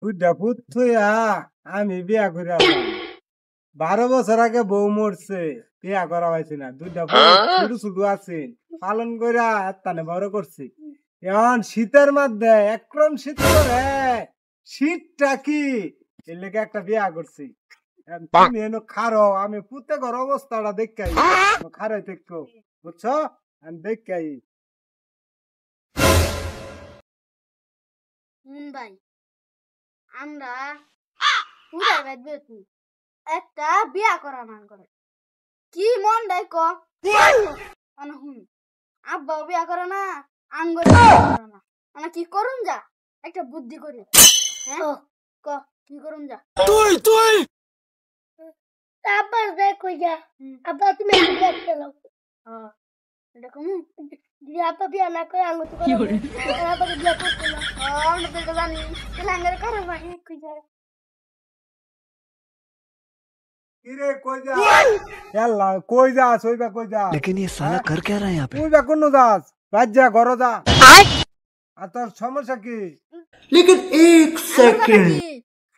দুইটা পুত থইয়া আমি বিয়া করে 12 বছর আগে বউ মরছে, বিয়া করা হয়েছে না। দুইটা ছোট ছোট আছে, পালন কইরা তানে বড় করছি। এখন শীতের মধ্যে একরম শীত করে, শীতটা কি এর লেগে একটা বিয়া করছি। তুমি এনো খারো, আমি পুতে ঘর অবস্থাটা দেখাই, খারাই দেখো, বুঝছো? আমি দেখাই। ভাই আমরা পুরাই বাদ একটা বিয়া করা মান করে কি মন দেয় ক আব্বা বিয়া করে না আঙ্গুর করে না মানে কি করুন যা একটা বুদ্ধি করি হ্যাঁ ক কি করুন যা তুই তুই আব্বা দেখো যা আব্বা তুমি বিয়া চালাও হ্যাঁ দেখো যদি আব্বা বিয়া না করে আঙ্গুর তো করে আব্বা বিয়া করতে না আমরা তো জানি তাহলে আঙ্গুর করে ভাই কই যা किरे कोई जा याल्ला कोई जा सोईबा कोई जा लेकिन ये साला कर क्या रहा है यहाँ पे कोई जा कोन जास बाज जा घर जा आ তোর সমস্যা কি लेकिन एक सेकंड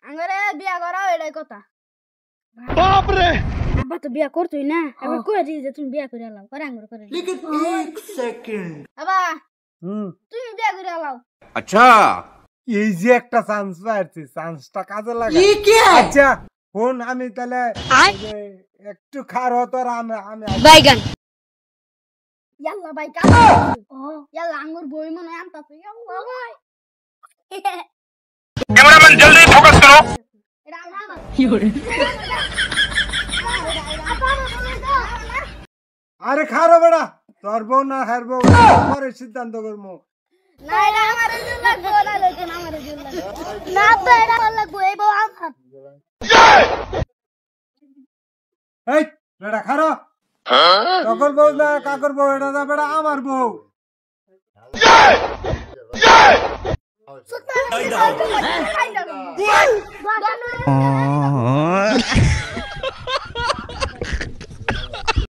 আঙ্গুরে বিয়া করা এটাই কথা बाप रे আব্বা তো বিয়া করতই না আবার কই দিই যে তুমি বিয়া করে লাও করে আঙ্গুর করে लेकिन एक सेकंड বাবা তুমি বিয়া করে লাও अच्छा এই যে একটা চান্স পাইছি চান্সটা কাজে লাগা ये क्या है আচ্ছা ফোন আমি তাহলে একটু খার হতো আমি বাইগান ইয়াল্লা ভাই কা ও ইয়াল্লা আঙ্গুর বই মনে আমতা তো ইয়াল্লা ভাই कैमरामैन जल्दी फोकस करो এটা আমার আরে খারো বড়া তোর বউ না হার বউ পরে সিদ্ধান্ত করবো না এটা আমার জন্য লাগবে না লোকে আমার জন্য না তো এটা লাগবে এই বউ আমার এই বেটা খারো তখন বউ না কাকর বউ এটা না বেটা আমার বউ সুতা